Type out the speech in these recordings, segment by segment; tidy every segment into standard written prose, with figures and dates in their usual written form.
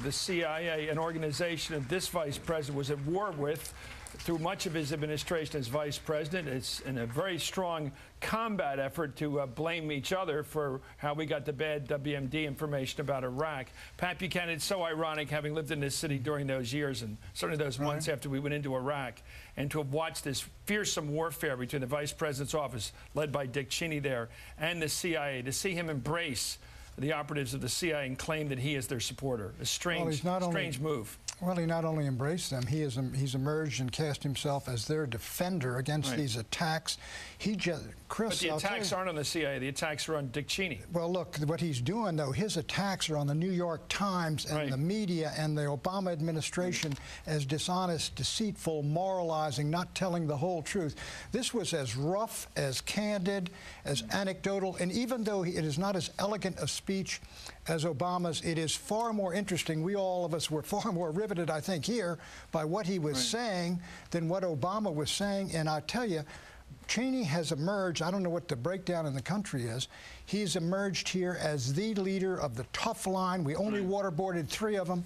the CIA, an organization that this vice president was at war with through much of his administration as vice president. It's in a very strong combat effort to blame each other for how we got the bad WMD information about Iraq. Pat Buchanan, it's so ironic, having lived in this city during those years and certainly those months after we went into Iraq, and to have watched this fearsome warfare between the vice president's office, led by Dick Cheney there, and the CIA, to see him embrace the operatives of the CIA and claim that he is their supporter. A strange, strange move. Well, he not only embraced them, he's emerged and cast himself as their defender against these attacks. He just, Chris, but the attacks aren't on the CIA. The attacks are on Dick Cheney. Well, look, what he's doing, though, his attacks are on the New York Times and the media and the Obama administration as dishonest, deceitful, moralizing, not telling the whole truth. This was as rough, as candid, as anecdotal, and even though it is not as elegant a speech as Obama's, it is far more interesting. We all of us were far more riveted, I think, here by what he was saying than what Obama was saying. And I tell you, Cheney has emerged, I don't know what the breakdown in the country is, he's emerged here as the leader of the tough line. We only waterboarded 3 of them.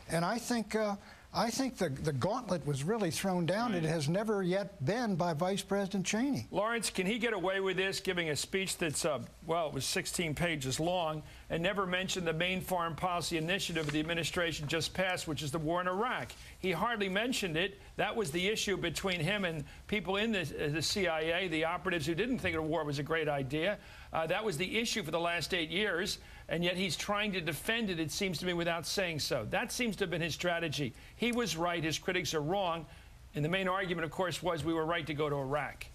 And I think the gauntlet was really thrown down. It has never yet been by Vice President Cheney. Lawrence, can he get away with this, giving a speech that's, well, it was 16 pages long, and never mentioned the main foreign policy initiative the administration just passed, which is the war in Iraq? He hardly mentioned it. That was the issue between him and people in the CIA, the operatives who didn't think a war was a great idea. That was the issue for the last 8 years, and yet he's trying to defend it, it seems to me, without saying so. That seems to have been his strategy. He was right, his critics are wrong, and the main argument, of course, was we were right to go to Iraq.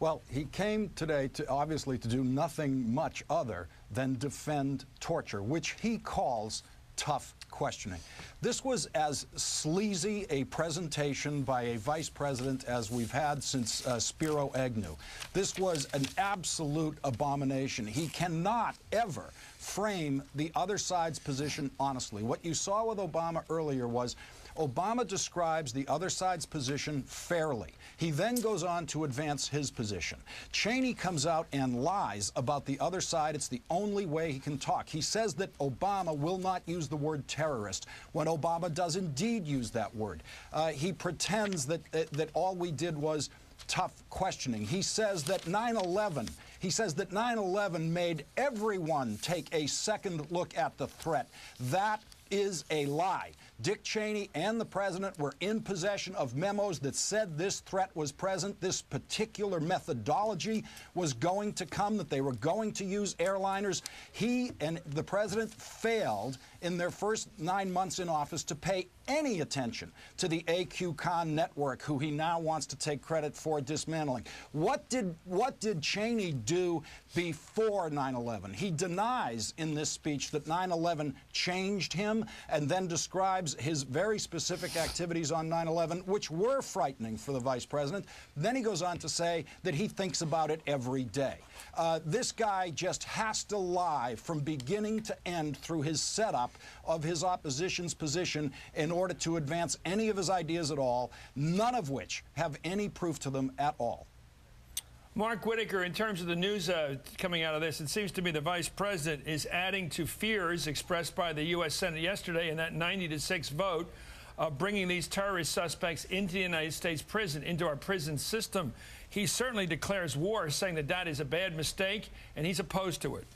Well, he came today, obviously, to do nothing much other than defend torture, which he calls tough questioning. This was as sleazy a presentation by a vice president as we've had since Spiro Agnew. This was an absolute abomination. He cannot ever frame the other side's position honestly. What you saw with Obama earlier was Obama describes the other side's position fairly. He then goes on to advance his position. Cheney comes out and lies about the other side. It's the only way he can talk. He says that Obama will not use the word terrorist when Obama does indeed use that word. He pretends that all we did was tough questioning. He says that 9/11 made everyone take a second look at the threat. That is a lie. Dick Cheney and the president were in possession of memos that said this threat was present, this particular methodology was going to come, that they were going to use airliners. He and the president failed in their first 9 months in office to pay any attention to the AQ Khan network, who he now wants to take credit for dismantling. What did Cheney do before 9/11? He denies in this speech that 9/11 changed him, and then describes his very specific activities on 9/11, which were frightening for the vice president. Then he goes on to say that he thinks about it every day. This guy just has to lie from beginning to end through his setup of his opposition's position in order to advance any of his ideas at all, none of which have any proof to them at all. Mark Whitaker, in terms of the news coming out of this, it seems to me the vice president is adding to fears expressed by the U.S. Senate yesterday in that 90-6 vote of bringing these terrorist suspects into the United States prison, into our prison system. He certainly declares war, saying that that is a bad mistake, and he's opposed to it.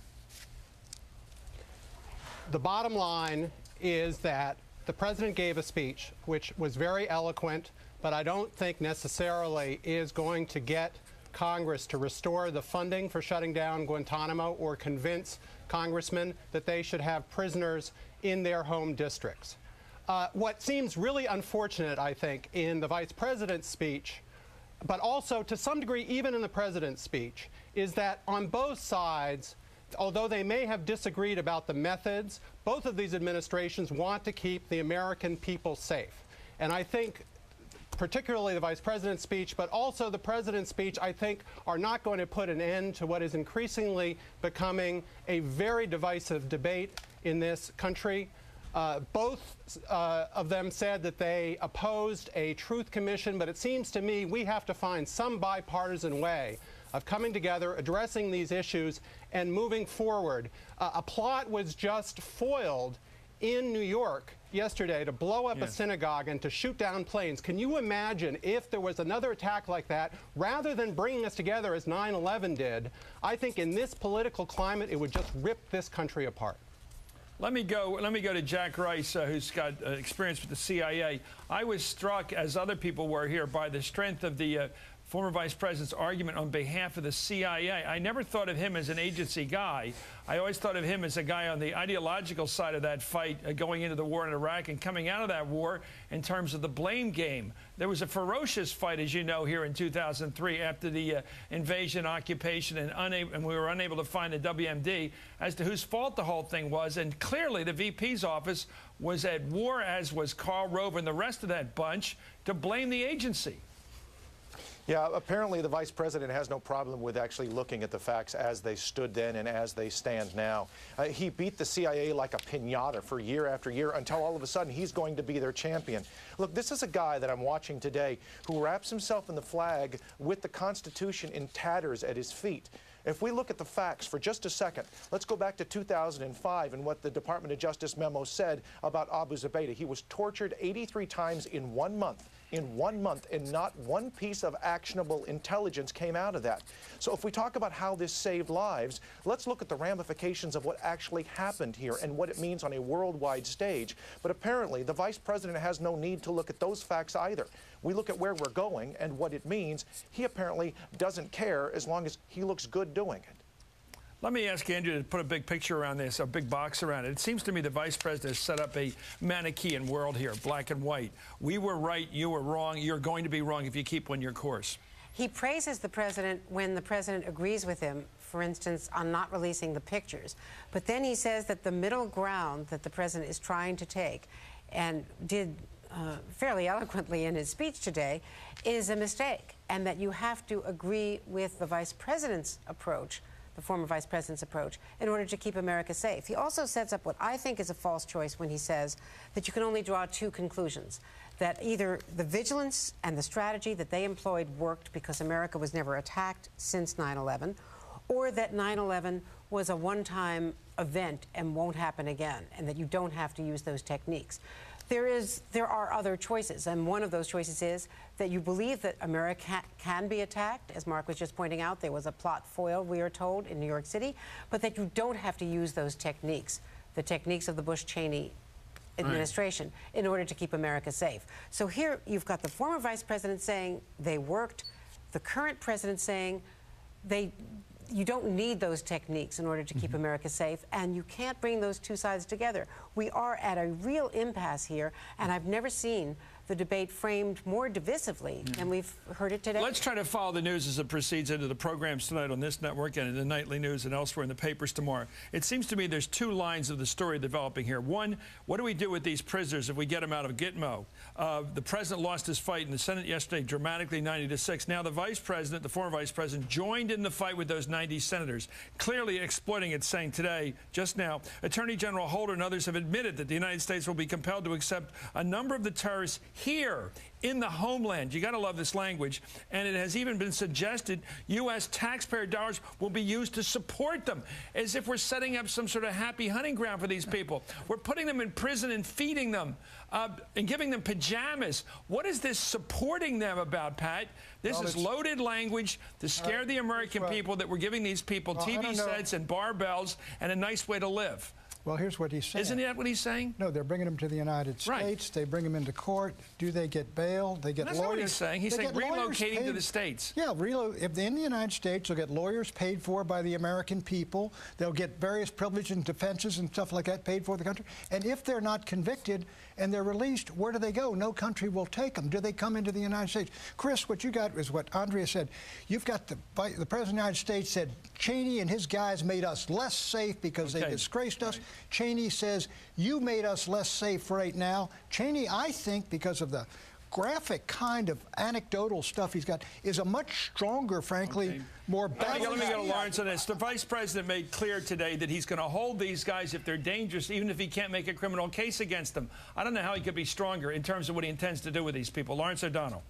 The bottom line is that the president gave a speech which was very eloquent, but I don't think necessarily is going to get Congress to restore the funding for shutting down Guantanamo or convince congressmen that they should have prisoners in their home districts. What seems really unfortunate, I think, in the vice president's speech, but also to some degree even in the president's speech, is that on both sides, although they may have disagreed about the methods, both of these administrations want to keep the American people safe. And I think particularly the vice president's speech, but also the president's speech, I think, are not going to put an end to what is increasingly becoming a very divisive debate in this country. Both of them said that they opposed a truth commission, but it seems to me we have to find some bipartisan way of coming together, addressing these issues, and moving forward. A plot was just foiled in New York yesterday to blow up a synagogue and to shoot down planes. Can you imagine if there was another attack like that, rather than bringing us together as 9/11 did? I think in this political climate, it would just rip this country apart. Let me go to Jack Rice, who's got experience with the CIA. I was struck, as other people were here, by the strength of the former vice president's argument on behalf of the CIA. I never thought of him as an agency guy. I always thought of him as a guy on the ideological side of that fight, going into the war in Iraq and coming out of that war in terms of the blame game. There was a ferocious fight, as you know, here in 2003 after the invasion, occupation, and we were unable to find the WMD as to whose fault the whole thing was. And clearly the VP's office was at war, as was Karl Rove and the rest of that bunch, to blame the agency. Yeah, apparently the vice president has no problem with actually looking at the facts as they stood then and as they stand now. He beat the CIA like a piñata for year after year until all of a sudden he's going to be their champion. Look, this is a guy that I'm watching today who wraps himself in the flag with the Constitution in tatters at his feet. If we look at the facts for just a second, let's go back to 2005 and what the Department of Justice memo said about Abu Zubaydah. He was tortured 83 times in 1 month. And not one piece of actionable intelligence came out of that. So if we talk about how this saved lives, let's look at the ramifications of what actually happened here and what it means on a worldwide stage. But apparently, the vice president has no need to look at those facts either. We look at where we're going and what it means. He apparently doesn't care as long as he looks good doing it. Let me ask Andrew to put a big picture around this, a big box around it. It seems to me the vice president has set up a Manichaean world here, black and white. We were right, you were wrong, you're going to be wrong if you keep on your course. He praises the president when the president agrees with him, for instance, on not releasing the pictures. But then he says that the middle ground that the president is trying to take, and did fairly eloquently in his speech today, is a mistake, and that you have to agree with the vice president's approach, the former vice president's approach, in order to keep America safe. He also sets up what I think is a false choice when he says that you can only draw two conclusions, that either the vigilance and the strategy that they employed worked because America was never attacked since 9/11, or that 9/11 was a one-time event and won't happen again, and that you don't have to use those techniques. There are other choices, and one of those choices is that you believe that America can be attacked. As Mark was just pointing out, there was a plot foiled, we are told, in New York City, but that you don't have to use those techniques, the techniques of the Bush-Cheney administration, in order to keep America safe. So here you've got the former vice president saying they worked, the current president saying you don't need those techniques in order to keep America safe, and you can't bring those two sides together. We are at a real impasse here, and I've never seen the debate framed more divisively than we've heard it today. Let's try to follow the news as it proceeds into the programs tonight on this network and in the nightly news and elsewhere in the papers tomorrow. It seems to me there's two lines of the story developing here. One, what do we do with these prisoners if we get them out of Gitmo? The president lost his fight in the Senate yesterday dramatically, 90-6. Now the vice president, the former vice president, joined in the fight with those 90 senators, clearly exploiting it, saying today, just now, Attorney General Holder and others have admitted that the United States will be compelled to accept a number of the terrorists here in the homeland. You got to love this language. And it has even been suggested U.S. taxpayer dollars will be used to support them, as if we're setting up some sort of happy hunting ground for these people. We're putting them in prison and feeding them and giving them pajamas. What is this supporting them about, Pat? This is loaded language to scare the American people that we're giving these people TV sets and barbells and a nice way to live. Well, here's what he's saying. Isn't that what he's saying? No, they're bringing them to the United States. Right. They bring them into court. Do they get bail? They get That's lawyers. not what he's saying. He's saying relocating to the States. Yeah, if they're in the United States, they'll get lawyers paid for by the American people. They'll get various privileges and defenses and stuff like that paid for the country. And if they're not convicted and they're released, where do they go? No country will take them. Do they come into the United States? Chris, what you got is what Andrea said. You've got the President of the United States said Cheney and his guys made us less safe because they disgraced us. Cheney says, you made us less safe right now. Cheney, I think, because of the graphic kind of anecdotal stuff he's got, is a much stronger, frankly, more balanced. Let me go to Lawrence on this. The vice president made clear today that he's going to hold these guys if they're dangerous, even if he can't make a criminal case against them. I don't know how he could be stronger in terms of what he intends to do with these people. Lawrence or Donnell?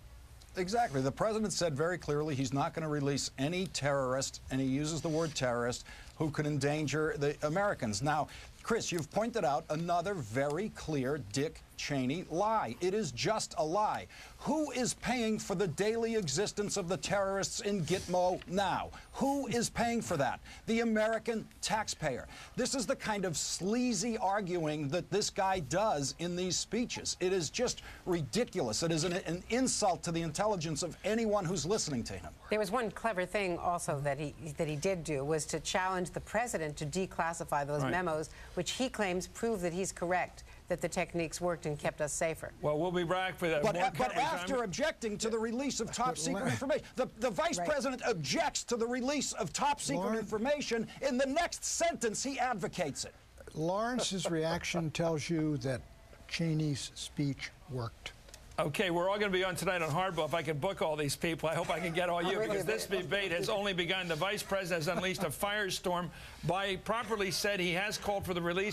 Exactly. The president said very clearly he's not going to release any terrorist, and he uses the word terrorist, who could endanger the Americans. Now, Chris, you've pointed out another very clear Dick Cheney lie. It is just a lie. Who is paying for the daily existence of the terrorists in Gitmo now? Who is paying for that? The American taxpayer. This is the kind of sleazy arguing that this guy does in these speeches. It is just ridiculous. It is an insult to the intelligence of anyone who's listening to him. There was one clever thing also that he did do, was to challenge the president to declassify those memos, which he claims prove that he's correct, that the techniques worked and kept us safer. Well, we'll be back for that. But after objecting to the release of top secret information, the vice president objects to the release of top secret information. In the next sentence, he advocates it. Lawrence's reaction tells you that Cheney's speech worked. Okay, we're all going to be on tonight on Hardball. If I can book all these people, I hope I can get all you, because this debate has only begun. The vice president has unleashed a firestorm. By properly said, he has called for the release